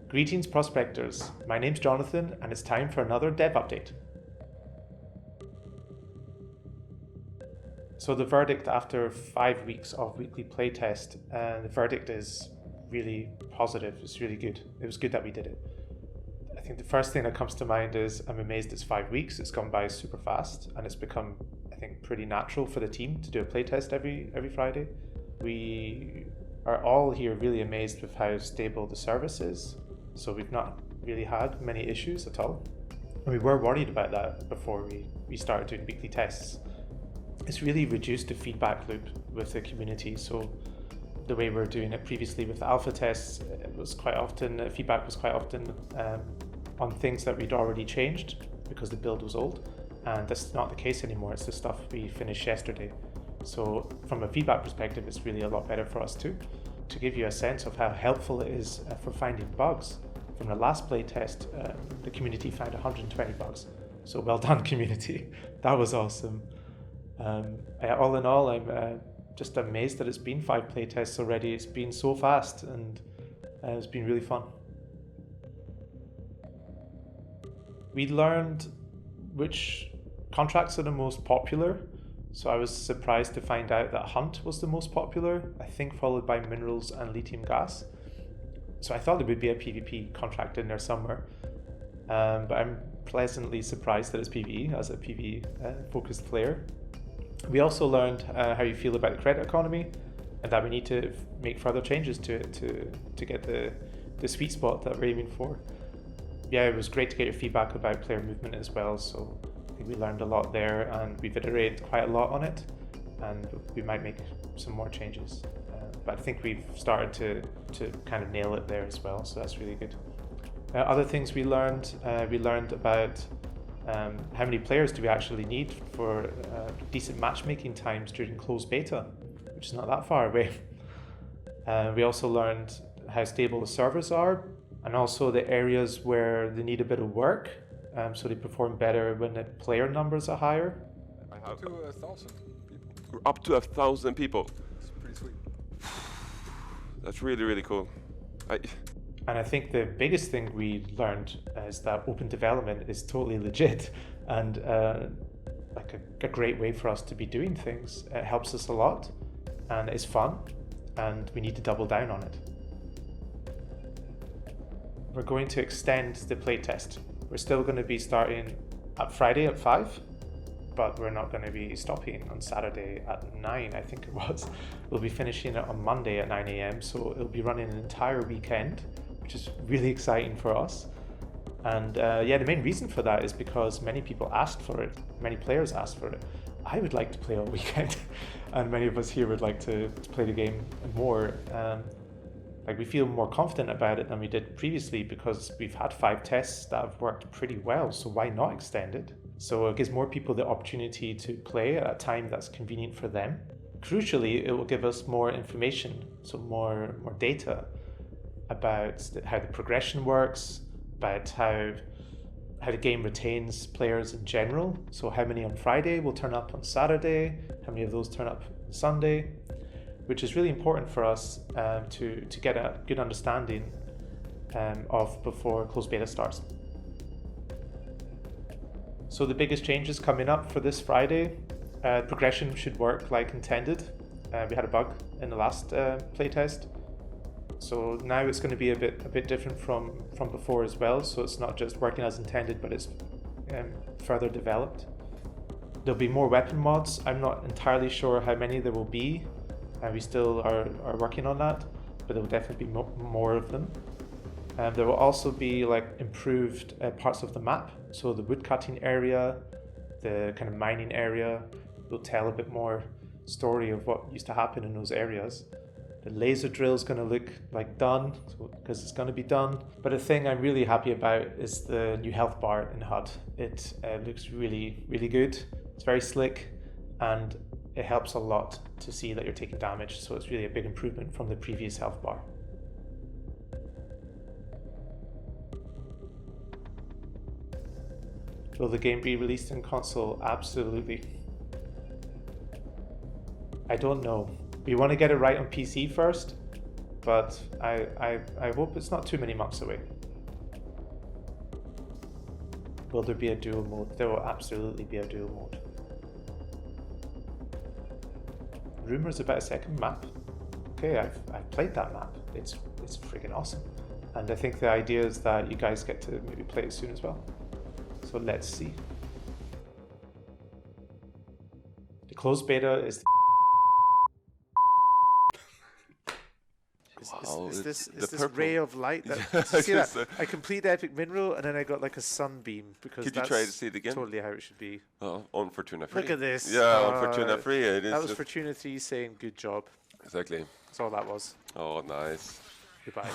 Greetings prospectors, my name's Jonathan and it's time for another dev update. So the verdict after 5 weeks of weekly playtest, the verdict is really positive, it's really good. It was good that we did it. I think the first thing that comes to mind is I'm amazed it's 5 weeks, it's gone by super fast and it's become, I think, pretty natural for the team to do a playtest every Friday. We are all here really amazed with how stable the service is. So we've not really had many issues at all. And we were worried about that before we started doing weekly tests. It's really reduced the feedback loop with the community. So the way we were doing it previously with the alpha tests, it was quite often, feedback was quite often on things that we'd already changed because the build was old. And that's not the case anymore. It's the stuff we finished yesterday. So from a feedback perspective, it's really a lot better for us too. To give you a sense of how helpful it is for finding bugs, from the last playtest, the community found 120 bugs. So well done, community. That was awesome. All in all, I'm just amazed that it's been 5 playtests already. It's been so fast and it's been really fun. We learned which contracts are the most popular. So I was surprised to find out that Hunt was the most popular, I think followed by Minerals and Lithium Gas. So I thought there would be a PvP contract in there somewhere, but I'm pleasantly surprised that it's PvE as a PvE focused player. We also learned how you feel about the credit economy and that we need to make further changes to it to get the sweet spot that we're aiming for. Yeah, it was great to get your feedback about player movement as well. So I think we learned a lot there and we've iterated quite a lot on it and we might make some more changes. But I think we've started to kind of nail it there as well, so that's really good. Other things we learned about how many players do we actually need for decent matchmaking times during closed beta, which is not that far away. We also learned how stable the servers are and also the areas where they need a bit of work, so they perform better when the player numbers are higher. Up to 1,000 people. Up to 1,000 people. It's pretty sweet. That's really, really cool. And I think the biggest thing we learned is that open development is totally legit and like a great way for us to be doing things. It helps us a lot and it's fun and we need to double down on it. We're going to extend the playtest. We're still going to be starting at Friday at 5, but we're not going to be stopping on Saturday at 9, I think it was. We'll be finishing it on Monday at 9 a.m, so it'll be running an entire weekend, which is really exciting for us. And the main reason for that is because many people asked for it, many players asked for it. I would like to play all weekend, and many of us here would like to play the game more. We feel more confident about it than we did previously because we've had 5 tests that have worked pretty well, so why not extend it? So it gives more people the opportunity to play at a time that's convenient for them. Crucially, it will give us more information, so more data about how the progression works, about how the game retains players in general. So how many on Friday will turn up on Saturday, how many of those turn up on Sunday, which is really important for us to get a good understanding of before closed beta starts. So the biggest changes coming up for this Friday, progression should work like intended. We had a bug in the last playtest. So now it's going to be a bit different from before as well. So it's not just working as intended, but it's further developed. There'll be more weapon mods. I'm not entirely sure how many there will be. We still are working on that, but there will definitely be more of them. There will also be improved parts of the map. So the woodcutting area, the kind of mining area will tell a bit more story of what used to happen in those areas. The laser drill is going to look like done, because it's going to be done. But the thing I'm really happy about is the new health bar in HUD. It looks really, really good. It's very slick and it helps a lot to see that you're taking damage. So it's really a big improvement from the previous health bar. Will the game be released in console? Absolutely. I don't know. We want to get it right on PC first, but I hope it's not too many months away. Will there be a duo mode? There will absolutely be a duo mode. Rumors about a second map. Okay, I've played that map. It's freaking awesome. And I think the idea is that you guys get to maybe play it soon as well. So let's see. The closed beta is Wow, Is this the this purple. ray of light? That, Yeah, did you see that? just, I complete the epic mineral and then I got like a sunbeam because Could you that's try to see it again? totally how it should be. On Fortuna Free. Look at this. Yeah, on Fortuna Free. It is That was just- Fortuna 3 saying good job. Exactly. That's all that was. Oh, nice. Goodbye.